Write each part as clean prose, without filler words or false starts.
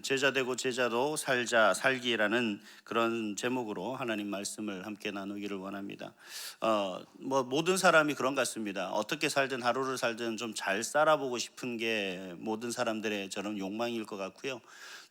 제자 되고 제자로 살자 살기라는 그런 제목으로 하나님 말씀을 함께 나누기를 원합니다. 모든 사람이 그런 것 같습니다. 어떻게 살든 하루를 살든 좀 잘 살아보고 싶은 게 모든 사람들의 저런 욕망일 것 같고요.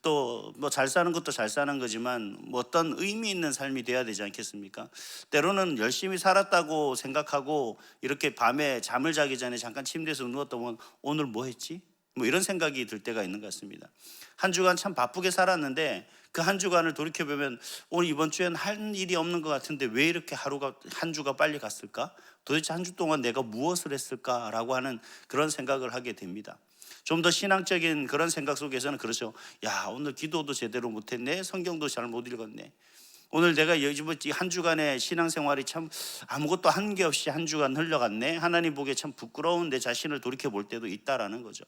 또 뭐 잘 사는 것도 잘 사는 거지만 뭐 어떤 의미 있는 삶이 돼야 되지 않겠습니까? 때로는 열심히 살았다고 생각하고 이렇게 밤에 잠을 자기 전에 잠깐 침대에서 누웠다 보면 오늘 뭐 했지? 뭐 이런 생각이 들 때가 있는 것 같습니다. 한 주간 참 바쁘게 살았는데 그 한 주간을 돌이켜보면 오늘 이번 주엔 할 일이 없는 것 같은데 왜 이렇게 한 주가 빨리 갔을까? 도대체 한 주 동안 내가 무엇을 했을까라고 하는 그런 생각을 하게 됩니다. 좀 더 신앙적인 그런 생각 속에서는 그렇죠. 야, 오늘 기도도 제대로 못했네. 성경도 잘 못 읽었네. 오늘 내가 요즘 한 주간의 신앙생활이 참 아무것도 한 게 없이 한 주간 흘러갔네. 하나님 보기에 참 부끄러운 내 자신을 돌이켜 볼 때도 있다라는 거죠.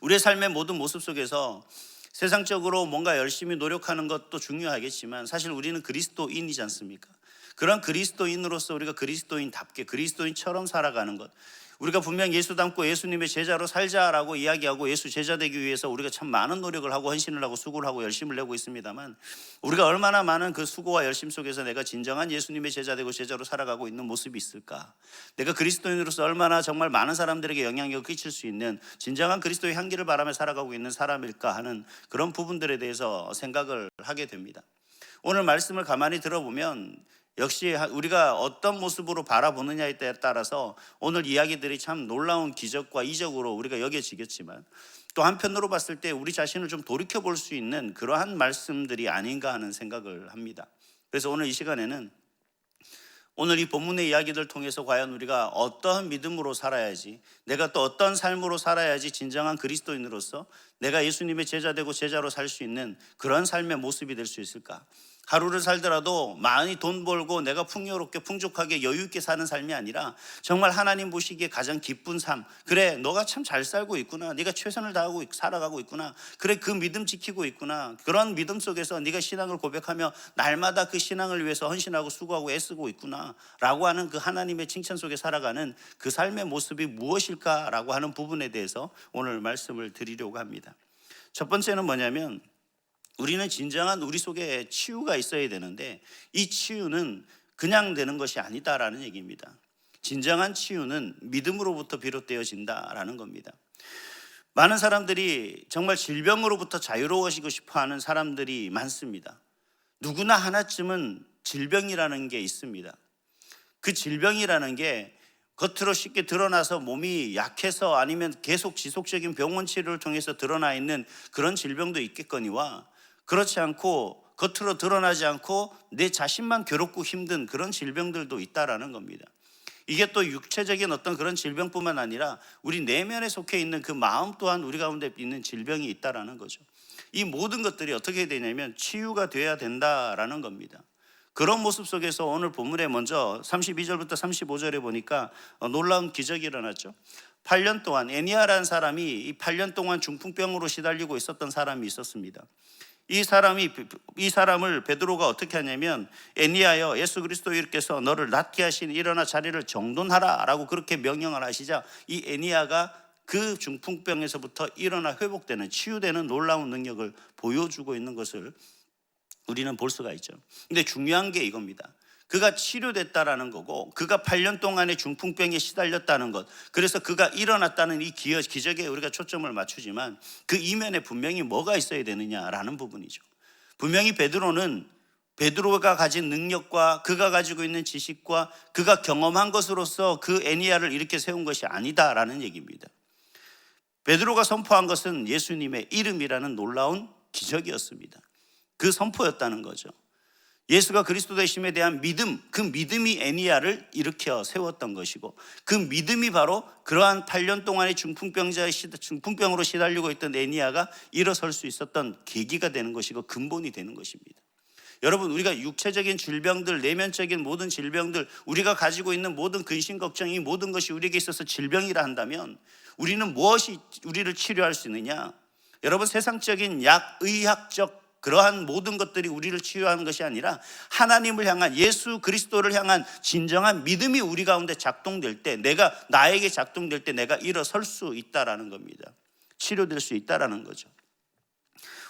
우리의 삶의 모든 모습 속에서 세상적으로 뭔가 열심히 노력하는 것도 중요하겠지만 사실 우리는 그리스도인이지 않습니까? 그런 그리스도인으로서 우리가 그리스도인답게 그리스도인처럼 살아가는 것, 우리가 분명 예수 닮고 예수님의 제자로 살자라고 이야기하고 예수 제자 되기 위해서 우리가 참 많은 노력을 하고 헌신을 하고 수고를 하고 열심을 내고 있습니다만, 우리가 얼마나 많은 그 수고와 열심 속에서 내가 진정한 예수님의 제자 되고 제자로 살아가고 있는 모습이 있을까? 내가 그리스도인으로서 얼마나 정말 많은 사람들에게 영향력을 끼칠 수 있는 진정한 그리스도의 향기를 바라며 살아가고 있는 사람일까 하는 그런 부분들에 대해서 생각을 하게 됩니다. 오늘 말씀을 가만히 들어보면 역시 우리가 어떤 모습으로 바라보느냐에 따라서 오늘 이야기들이 참 놀라운 기적과 이적으로 우리가 여겨지겠지만, 또 한편으로 봤을 때 우리 자신을 좀 돌이켜 볼 수 있는 그러한 말씀들이 아닌가 하는 생각을 합니다. 그래서 오늘 이 시간에는 오늘 이 본문의 이야기들 통해서 과연 우리가 어떠한 믿음으로 살아야지, 내가 또 어떤 삶으로 살아야지 진정한 그리스도인으로서 내가 예수님의 제자 되고 제자로 살 수 있는 그런 삶의 모습이 될 수 있을까? 하루를 살더라도 많이 돈 벌고 내가 풍요롭게 풍족하게 여유 있게 사는 삶이 아니라 정말 하나님 보시기에 가장 기쁜 삶, 그래 너가 참 잘 살고 있구나, 네가 최선을 다하고 살아가고 있구나, 그래 그 믿음 지키고 있구나, 그런 믿음 속에서 네가 신앙을 고백하며 날마다 그 신앙을 위해서 헌신하고 수고하고 애쓰고 있구나 라고 하는 그 하나님의 칭찬 속에 살아가는 그 삶의 모습이 무엇일까라고 하는 부분에 대해서 오늘 말씀을 드리려고 합니다. 첫 번째는 뭐냐면, 우리는 진정한 우리 속에 치유가 있어야 되는데 이 치유는 그냥 되는 것이 아니다라는 얘기입니다. 진정한 치유는 믿음으로부터 비롯되어진다라는 겁니다. 많은 사람들이 정말 질병으로부터 자유로워지고 싶어하는 사람들이 많습니다. 누구나 하나쯤은 질병이라는 게 있습니다. 그 질병이라는 게 겉으로 쉽게 드러나서 몸이 약해서 아니면 계속 지속적인 병원 치료를 통해서 드러나 있는 그런 질병도 있겠거니와, 그렇지 않고 겉으로 드러나지 않고 내 자신만 괴롭고 힘든 그런 질병들도 있다라는 겁니다. 이게 또 육체적인 어떤 그런 질병뿐만 아니라 우리 내면에 속해 있는 그 마음 또한 우리 가운데 있는 질병이 있다라는 거죠. 이 모든 것들이 어떻게 되냐면 치유가 돼야 된다라는 겁니다. 그런 모습 속에서 오늘 본문에 먼저 32절부터 35절에 보니까 놀라운 기적이 일어났죠. 8년 동안 애니아라는 사람이 이 8년 동안 중풍병으로 시달리고 있었던 사람이 있었습니다. 이 사람을 베드로가 어떻게 하냐면, 애니아여 예수 그리스도께서 너를 낫게 하시니 일어나 자리를 정돈하라 라고 그렇게 명령을 하시자 이 애니아가 그 중풍병에서부터 일어나 회복되는, 치유되는 놀라운 능력을 보여주고 있는 것을 우리는 볼 수가 있죠. 근데 중요한 게 이겁니다. 그가 치료됐다라는 거고, 그가 8년 동안의 중풍병에 시달렸다는 것, 그래서 그가 일어났다는 이 기적에 우리가 초점을 맞추지만 그 이면에 분명히 뭐가 있어야 되느냐라는 부분이죠. 분명히 베드로가 가진 능력과 그가 가지고 있는 지식과 그가 경험한 것으로서 그 애니아를 이렇게 세운 것이 아니다라는 얘기입니다. 베드로가 선포한 것은 예수님의 이름이라는 놀라운 기적이었습니다. 그 선포였다는 거죠. 예수가 그리스도 되심에 대한 믿음, 그 믿음이 애니아를 일으켜 세웠던 것이고, 그 믿음이 바로 그러한 8년 동안의 중풍병으로 시달리고 있던 애니아가 일어설 수 있었던 계기가 되는 것이고 근본이 되는 것입니다. 여러분, 우리가 육체적인 질병들, 내면적인 모든 질병들, 우리가 가지고 있는 모든 근심 걱정이 모든 것이 우리에게 있어서 질병이라 한다면 우리는 무엇이 우리를 치료할 수 있느냐? 여러분, 세상적인 의학적 그러한 모든 것들이 우리를 치유하는 것이 아니라 하나님을 향한, 예수 그리스도를 향한 진정한 믿음이 우리 가운데 작동될 때, 나에게 작동될 때 내가 일어설 수 있다라는 겁니다. 치료될 수 있다라는 거죠.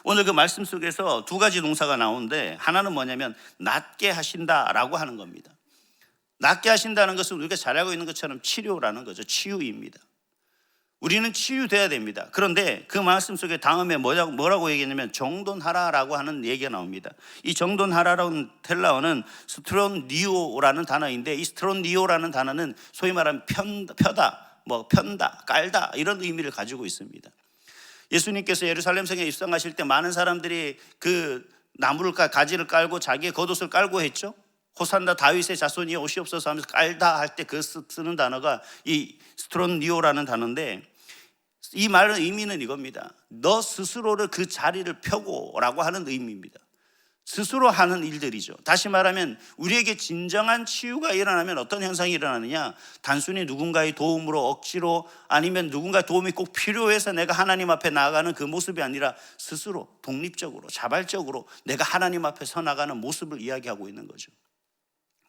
오늘 그 말씀 속에서 두 가지 동사가 나오는데 하나는 뭐냐면 낫게 하신다라고 하는 겁니다. 낫게 하신다는 것은 우리가 잘 알고 있는 것처럼 치료라는 거죠. 치유입니다. 우리는 치유돼야 됩니다. 그런데 그 말씀 속에 다음에 뭐라고 얘기했냐면 정돈하라라고 하는 얘기가 나옵니다. 이 정돈하라라는 헬라어는 스트론니오라는 단어인데, 이 스트론니오라는 단어는 소위 말하면 펴다, 편다, 깔다 이런 의미를 가지고 있습니다. 예수님께서 예루살렘 성에 입성하실 때 많은 사람들이 그 나무를 가지를 깔고 자기의 겉옷을 깔고 했죠. 호산나 다윗의 자손이 오시옵소서 하면서 깔다 할 때 그 쓰는 단어가 이 스트론니오라는 단어인데, 이 말의 의미는 이겁니다. 너 스스로를 그 자리를 펴고라고 하는 의미입니다. 스스로 하는 일들이죠. 다시 말하면 우리에게 진정한 치유가 일어나면 어떤 현상이 일어나느냐, 단순히 누군가의 도움으로 억지로 아니면 누군가의 도움이 꼭 필요해서 내가 하나님 앞에 나아가는 그 모습이 아니라 스스로 독립적으로 자발적으로 내가 하나님 앞에 서 나가는 모습을 이야기하고 있는 거죠.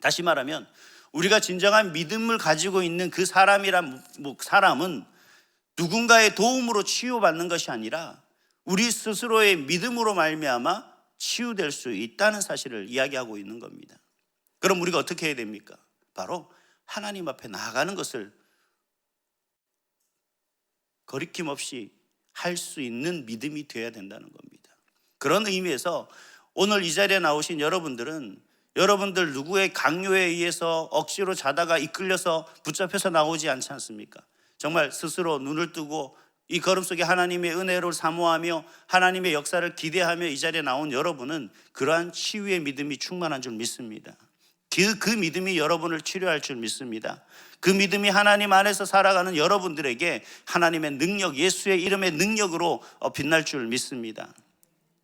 다시 말하면 우리가 진정한 믿음을 가지고 있는 그 사람은 누군가의 도움으로 치유받는 것이 아니라 우리 스스로의 믿음으로 말미암아 치유될 수 있다는 사실을 이야기하고 있는 겁니다. 그럼 우리가 어떻게 해야 됩니까? 바로 하나님 앞에 나아가는 것을 거리낌 없이 할 수 있는 믿음이 되어야 된다는 겁니다. 그런 의미에서 오늘 이 자리에 나오신 여러분들 누구의 강요에 의해서 억지로 자다가 이끌려서 붙잡혀서 나오지 않지 않습니까? 정말 스스로 눈을 뜨고 이 걸음 속에 하나님의 은혜를 사모하며 하나님의 역사를 기대하며 이 자리에 나온 여러분은 그러한 치유의 믿음이 충만한 줄 믿습니다. 그 믿음이 여러분을 치료할 줄 믿습니다. 그 믿음이 하나님 안에서 살아가는 여러분들에게 하나님의 능력, 예수의 이름의 능력으로 빛날 줄 믿습니다.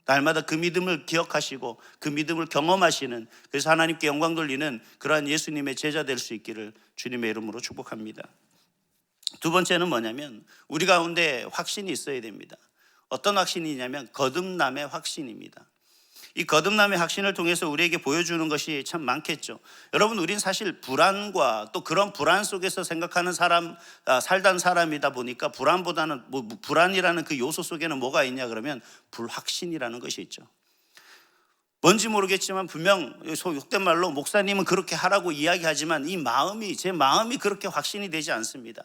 날마다 그 믿음을 기억하시고 그 믿음을 경험하시는, 그래서 하나님께 영광 돌리는 그러한 예수님의 제자 될 수 있기를 주님의 이름으로 축복합니다. 두 번째는 뭐냐면 우리 가운데 확신이 있어야 됩니다. 어떤 확신이냐면 거듭남의 확신입니다. 이 거듭남의 확신을 통해서 우리에게 보여주는 것이 참 많겠죠. 여러분, 우린 사실 불안과 또 그런 불안 속에서 생각하는 살던 사람이다 보니까 불안보다는 불안이라는 그 요소 속에는 뭐가 있냐 그러면 불확신이라는 것이 있죠. 뭔지 모르겠지만 분명 속된 말로 목사님은 그렇게 하라고 이야기하지만 제 마음이 그렇게 확신이 되지 않습니다.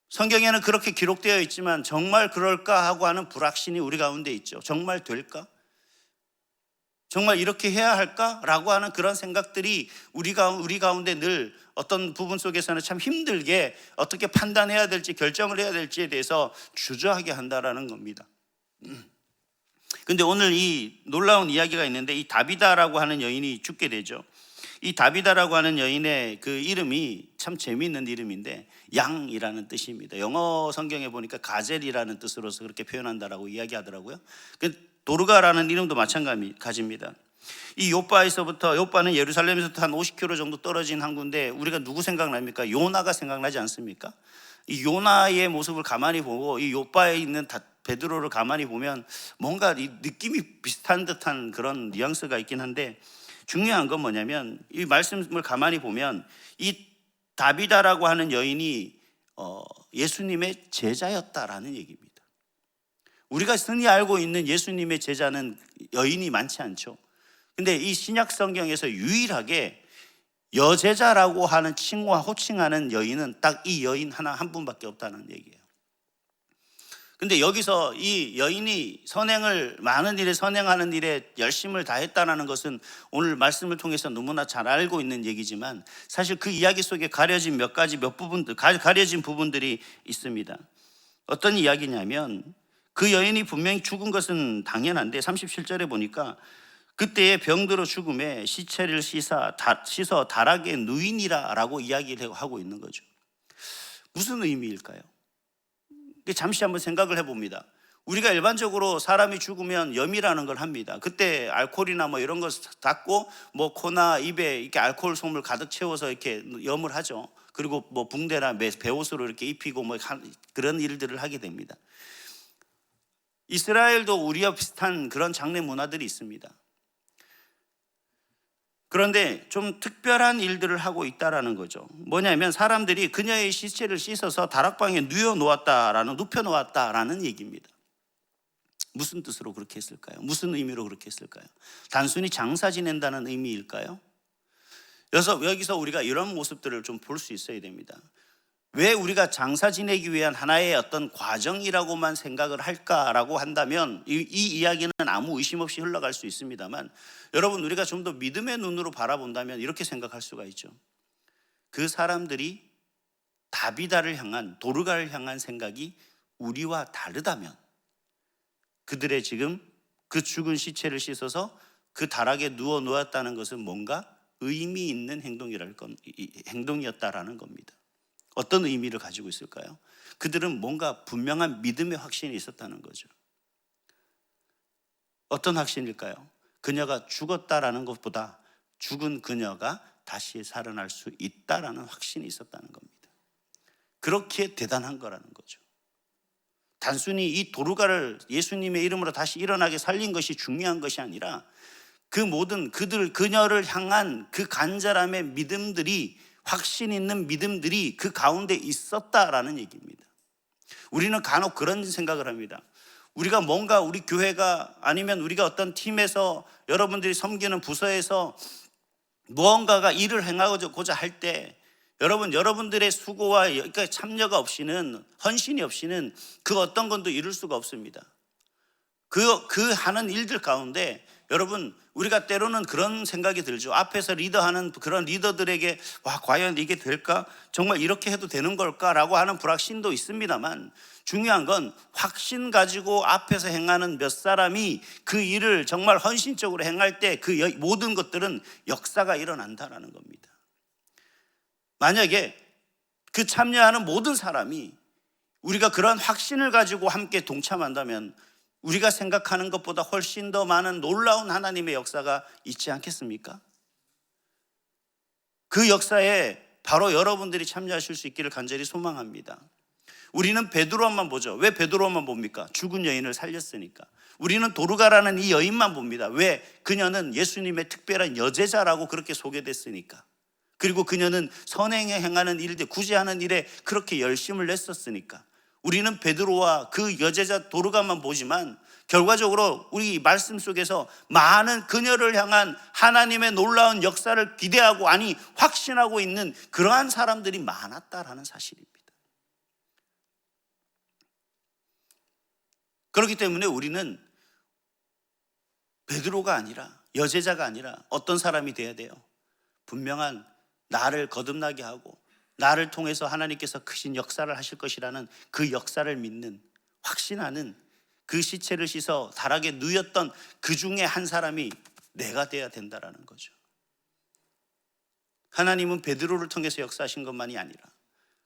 성경에는 그렇게 기록되어 있지만 정말 그럴까 하고 하는 불확신이 우리 가운데 있죠. 정말 될까? 정말 이렇게 해야 할까? 라고 하는 그런 생각들이 우리 가운데 늘 어떤 부분 속에서는 참 힘들게 어떻게 판단해야 될지 결정을 해야 될지에 대해서 주저하게 한다라는 겁니다. 근데 오늘 이 놀라운 이야기가 있는데, 이 다비다라고 하는 여인이 죽게 되죠. 이 다비다라고 하는 여인의 그 이름이 참 재미있는 이름인데 양이라는 뜻입니다. 영어 성경에 보니까 가젤이라는 뜻으로서 그렇게 표현한다라고 이야기하더라고요. 도르가라는 이름도 마찬가지입니다. 이 요빠는 예루살렘에서부터 한 50km 정도 떨어진 항구인데 우리가 누구 생각납니까? 요나가 생각나지 않습니까? 이 요나의 모습을 가만히 보고 이 요빠에 있는 베드로를 가만히 보면 뭔가 이 느낌이 비슷한 듯한 그런 뉘앙스가 있긴 한데, 중요한 건 뭐냐면 이 말씀을 가만히 보면 이 다비다라고 하는 여인이 예수님의 제자였다라는 얘기입니다. 우리가 흔히 알고 있는 예수님의 제자는 여인이 많지 않죠. 근데 이 신약 성경에서 유일하게 여제자라고 하는 칭호와 호칭하는 여인은 딱 이 여인 한 분밖에 없다는 얘기예요. 근데 여기서 이 여인이 많은 일에 선행하는 일에 열심을 다했다는 것은 오늘 말씀을 통해서 너무나 잘 알고 있는 얘기지만 사실 그 이야기 속에 가려진 가려진 부분들이 있습니다. 어떤 이야기냐면 그 여인이 분명히 죽은 것은 당연한데 37절에 보니까 그때의 병들어 죽음에 시체를 씻어 다락에 누이니라 라고 이야기를 하고 있는 거죠. 무슨 의미일까요? 잠시 한번 생각을 해봅니다. 우리가 일반적으로 사람이 죽으면 염이라는 걸 합니다. 그때 알코올이나 이런 걸 닦고 코나 입에 이렇게 알코올 솜을 가득 채워서 이렇게 염을 하죠. 그리고 붕대나 베옷으로 이렇게 입히고 그런 일들을 하게 됩니다. 이스라엘도 우리와 비슷한 그런 장례 문화들이 있습니다. 그런데 좀 특별한 일들을 하고 있다라는 거죠. 뭐냐면 사람들이 그녀의 시체를 씻어서 다락방에 눕혀 놓았다라는 얘기입니다. 무슨 뜻으로 그렇게 했을까요? 무슨 의미로 그렇게 했을까요? 단순히 장사 지낸다는 의미일까요? 여기서 우리가 이런 모습들을 좀 볼 수 있어야 됩니다. 왜 우리가 장사 지내기 위한 하나의 어떤 과정이라고만 생각을 할까라고 한다면 이 이야기는 아무 의심 없이 흘러갈 수 있습니다만, 여러분, 우리가 좀 더 믿음의 눈으로 바라본다면 이렇게 생각할 수가 있죠. 그 사람들이 다비다를 향한, 도르가를 향한 생각이 우리와 다르다면 그들의 지금 그 죽은 시체를 씻어서 그 다락에 누워 놓았다는 것은 뭔가 의미 있는 행동이었다라는 겁니다. 어떤 의미를 가지고 있을까요? 그들은 뭔가 분명한 믿음의 확신이 있었다는 거죠. 어떤 확신일까요? 그녀가 죽었다라는 것보다 죽은 그녀가 다시 살아날 수 있다라는 확신이 있었다는 겁니다. 그렇게 대단한 거라는 거죠. 단순히 이 도르가를 예수님의 이름으로 다시 일어나게 살린 것이 중요한 것이 아니라 그 모든 그녀를 향한 그 간절함의 믿음들이, 확신 있는 믿음들이 그 가운데 있었다라는 얘기입니다. 우리는 간혹 그런 생각을 합니다. 우리가 뭔가 우리 교회가 아니면 우리가 어떤 팀에서, 여러분들이 섬기는 부서에서 무언가가 일을 행하고자 할 때 여러분들의 수고와 그러니까 참여가 없이는, 헌신이 없이는 그 어떤 것도 이룰 수가 없습니다. 그 하는 일들 가운데 여러분, 우리가 때로는 그런 생각이 들죠. 앞에서 리더하는 그런 리더들에게 와, 과연 이게 될까? 정말 이렇게 해도 되는 걸까라고 하는 불확신도 있습니다만, 중요한 건 확신 가지고 앞에서 행하는 몇 사람이 그 일을 정말 헌신적으로 행할 때 그 모든 것들은 역사가 일어난다라는 겁니다. 만약에 그 참여하는 모든 사람이 우리가 그런 확신을 가지고 함께 동참한다면 우리가 생각하는 것보다 훨씬 더 많은 놀라운 하나님의 역사가 있지 않겠습니까? 그 역사에 바로 여러분들이 참여하실 수 있기를 간절히 소망합니다. 우리는 베드로만 보죠. 왜 베드로만 봅니까? 죽은 여인을 살렸으니까. 우리는 도르가라는 이 여인만 봅니다. 왜? 그녀는 예수님의 특별한 여제자라고 그렇게 소개됐으니까. 그리고 그녀는 선행에 행하는 일들, 구제하는 일에 그렇게 열심을 냈었으니까. 우리는 베드로와 그 여제자 도르가만 보지만 결과적으로 우리 말씀 속에서 많은 그녀를 향한 하나님의 놀라운 역사를 기대하고, 아니 확신하고 있는 그러한 사람들이 많았다라는 사실입니다. 그렇기 때문에 우리는 베드로가 아니라, 여제자가 아니라 어떤 사람이 돼야 돼요? 분명한, 나를 거듭나게 하고 나를 통해서 하나님께서 크신 역사를 하실 것이라는 그 역사를 믿는, 확신하는, 그 시체를 씻어 다락에 누였던 그 중에 한 사람이 내가 돼야 된다라는 거죠. 하나님은 베드로를 통해서 역사하신 것만이 아니라,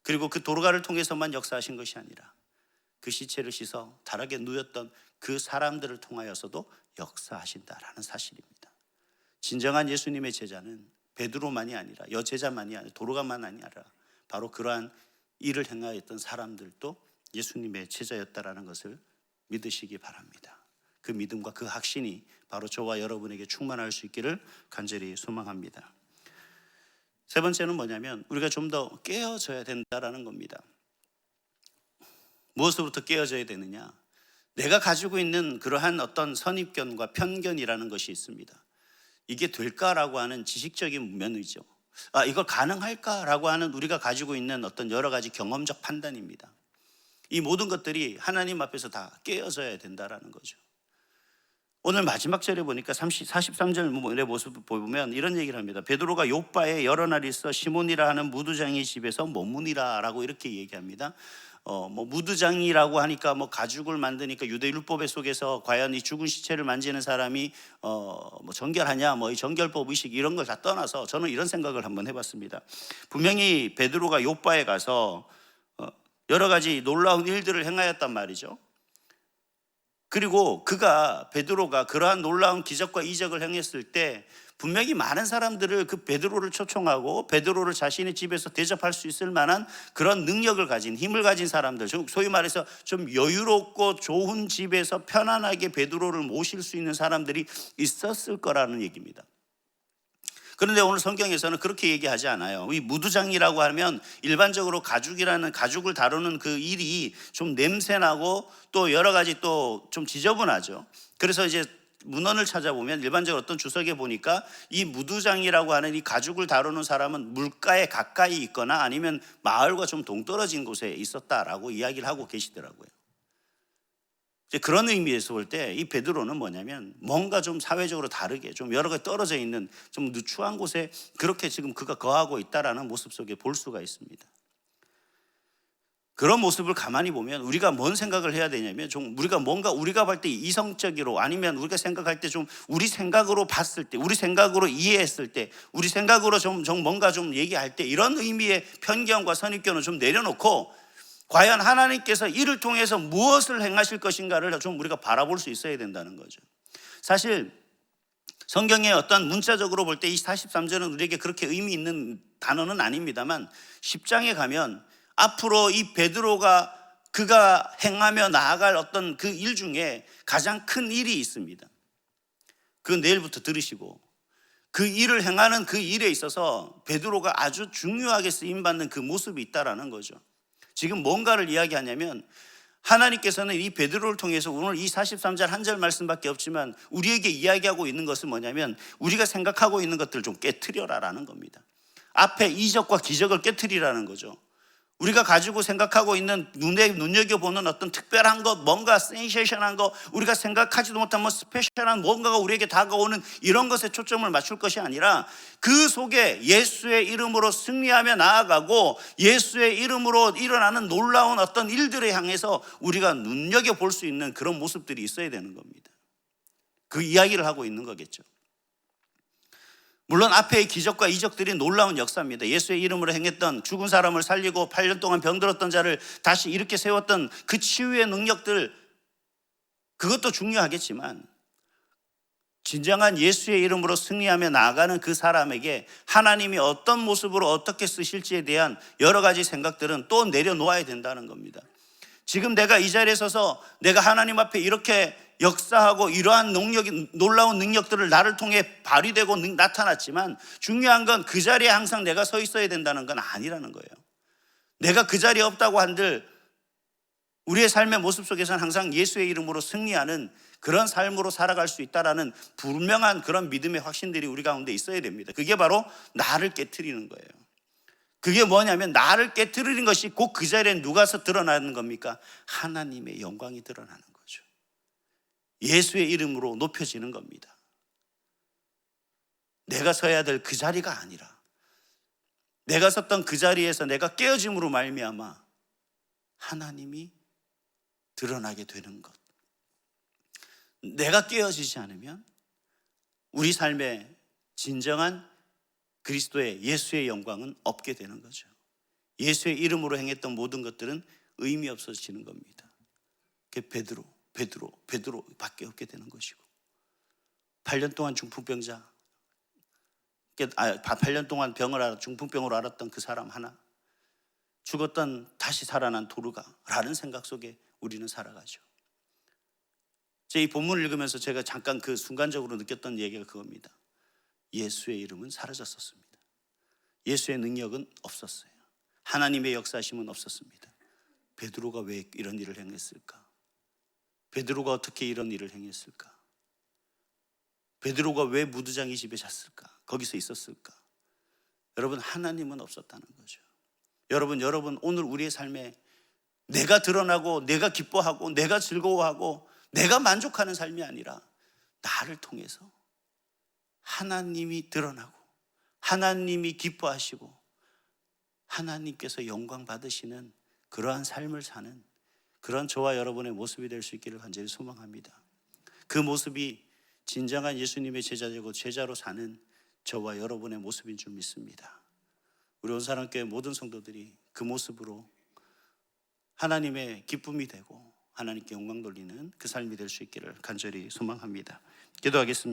그리고 그 도르가를 통해서만 역사하신 것이 아니라 그 시체를 씻어 다락에 누였던 그 사람들을 통하여서도 역사하신다라는 사실입니다. 진정한 예수님의 제자는 베드로만이 아니라, 여제자만이 아니라, 도르가만 아니라 바로 그러한 일을 행하였던 사람들도 예수님의 제자였다라는 것을 믿으시기 바랍니다. 그 믿음과 그 확신이 바로 저와 여러분에게 충만할 수 있기를 간절히 소망합니다. 세 번째는 뭐냐면 우리가 좀 더 깨어져야 된다라는 겁니다. 무엇으로부터 깨어져야 되느냐? 내가 가지고 있는 그러한 어떤 선입견과 편견이라는 것이 있습니다. 이게 될까라고 하는 지식적인 면이죠. 이걸 가능할까라고 하는 우리가 가지고 있는 어떤 여러 가지 경험적 판단입니다. 이 모든 것들이 하나님 앞에서 다 깨어져야 된다라는 거죠. 오늘 마지막 절에 보니까 43절의 모습을 보면 이런 얘기를 합니다. 베드로가 요바에 여러 날 있어 시몬이라 하는 무두장의 집에서 머무니라라고 이렇게 얘기합니다. 무두장이라고 하니까 가죽을 만드니까 유대 율법의 속에서 과연 이 죽은 시체를 만지는 사람이 정결하냐, 이 정결법 의식 이런 걸 다 떠나서 저는 이런 생각을 한번 해봤습니다. 분명히 베드로가 요바에 가서 여러 가지 놀라운 일들을 행하였단 말이죠. 그리고 베드로가 그러한 놀라운 기적과 이적을 행했을 때 분명히 많은 사람들을 그 베드로를 초청하고 베드로를 자신의 집에서 대접할 수 있을 만한 그런 능력을 가진, 힘을 가진 사람들, 소위 말해서 좀 여유롭고 좋은 집에서 편안하게 베드로를 모실 수 있는 사람들이 있었을 거라는 얘기입니다. 그런데 오늘 성경에서는 그렇게 얘기하지 않아요. 이 무두장이라고 하면 일반적으로 가죽을 다루는 그 일이 좀 냄새나고 또 여러 가지 또 좀 지저분하죠. 그래서 이제 문헌을 찾아보면 일반적으로 어떤 주석에 보니까 이 무두장이라고 하는 이 가죽을 다루는 사람은 물가에 가까이 있거나 아니면 마을과 좀 동떨어진 곳에 있었다라고 이야기를 하고 계시더라고요. 이제 그런 의미에서 볼 때 이 베드로는 뭐냐면 뭔가 좀 사회적으로 다르게 좀 여러 가지 떨어져 있는 좀 누추한 곳에 그렇게 지금 그가 거하고 있다라는 모습 속에 볼 수가 있습니다. 그런 모습을 가만히 보면 우리가 뭔 생각을 해야 되냐면 좀 우리가 볼 때 이성적으로 아니면 우리가 생각할 때 좀 우리 생각으로 봤을 때 우리 생각으로 이해했을 때 우리 생각으로 좀 뭔가 좀 얘기할 때 이런 의미의 편견과 선입견을 좀 내려놓고 과연 하나님께서 이를 통해서 무엇을 행하실 것인가를 좀 우리가 바라볼 수 있어야 된다는 거죠. 사실 성경에 어떤 문자적으로 볼 때 이 43절은 우리에게 그렇게 의미 있는 단어는 아닙니다만 10장에 가면 앞으로 이 베드로가 그가 행하며 나아갈 어떤 그 일 중에 가장 큰 일이 있습니다. 그건 내일부터 들으시고 그 일을 행하는 그 일에 있어서 베드로가 아주 중요하게 쓰임받는 그 모습이 있다라는 거죠. 지금 뭔가를 이야기하냐면 하나님께서는 이 베드로를 통해서 오늘 이 43절 한 절 말씀밖에 없지만 우리에게 이야기하고 있는 것은 뭐냐면 우리가 생각하고 있는 것들을 좀 깨트려라라는 겁니다. 앞에 이적과 기적을 깨트리라는 거죠. 우리가 가지고 생각하고 있는 눈에 눈여겨보는 어떤 특별한 것, 뭔가 센세이션한 것, 우리가 생각하지도 못한 뭐 스페셜한 뭔가가 우리에게 다가오는 이런 것에 초점을 맞출 것이 아니라 그 속에 예수의 이름으로 승리하며 나아가고 예수의 이름으로 일어나는 놀라운 어떤 일들을 향해서 우리가 눈여겨볼 수 있는 그런 모습들이 있어야 되는 겁니다. 그 이야기를 하고 있는 거겠죠. 물론 앞의 기적과 이적들이 놀라운 역사입니다. 예수의 이름으로 행했던 죽은 사람을 살리고 8년 동안 병들었던 자를 다시 일으켜 세웠던 그 치유의 능력들, 그것도 중요하겠지만 진정한 예수의 이름으로 승리하며 나아가는 그 사람에게 하나님이 어떤 모습으로 어떻게 쓰실지에 대한 여러 가지 생각들은 또 내려놓아야 된다는 겁니다. 지금 내가 이 자리에 서서 내가 하나님 앞에 이렇게 역사하고 이러한 놀라운 능력들을 나를 통해 발휘되고 나타났지만 중요한 건 그 자리에 항상 내가 서 있어야 된다는 건 아니라는 거예요. 내가 그 자리에 없다고 한들 우리의 삶의 모습 속에서는 항상 예수의 이름으로 승리하는 그런 삶으로 살아갈 수 있다라는 분명한 그런 믿음의 확신들이 우리 가운데 있어야 됩니다. 그게 바로 나를 깨트리는 거예요. 그게 뭐냐면 나를 깨트리는 것이 곧 그 자리에 누가서 드러나는 겁니까? 하나님의 영광이 드러나는 거죠. 예수의 이름으로 높여지는 겁니다. 내가 서야 될 그 자리가 아니라 내가 섰던 그 자리에서 내가 깨어짐으로 말미암아 하나님이 드러나게 되는 것. 내가 깨어지지 않으면 우리 삶에 진정한 그리스도의 예수의 영광은 없게 되는 거죠. 예수의 이름으로 행했던 모든 것들은 의미 없어지는 겁니다. 그게 베드로 밖에 없게 되는 것이고 8년 동안 중풍병자 8년 동안 중풍병으로 앓았던 그 사람 하나, 죽었던 다시 살아난 도르가라는 생각 속에 우리는 살아가죠. 이 본문을 읽으면서 제가 잠깐 그 순간적으로 느꼈던 얘기가 그겁니다. 예수의 이름은 사라졌었습니다. 예수의 능력은 없었어요. 하나님의 역사심은 없었습니다. 베드로가 왜 이런 일을 행했을까? 베드로가 어떻게 이런 일을 행했을까? 베드로가 왜 무두장이 집에 잤을까? 거기서 있었을까? 여러분, 하나님은 없었다는 거죠. 여러분 오늘 우리의 삶에 내가 드러나고 내가 기뻐하고 내가 즐거워하고 내가 만족하는 삶이 아니라 나를 통해서 하나님이 드러나고 하나님이 기뻐하시고 하나님께서 영광 받으시는 그러한 삶을 사는 그런 저와 여러분의 모습이 될 수 있기를 간절히 소망합니다. 그 모습이 진정한 예수님의 제자되고 제자로 사는 저와 여러분의 모습인 줄 믿습니다. 우리 온사랑교회 모든 성도들이 그 모습으로 하나님의 기쁨이 되고 하나님께 영광 돌리는 그 삶이 될 수 있기를 간절히 소망합니다. 기도하겠습니다.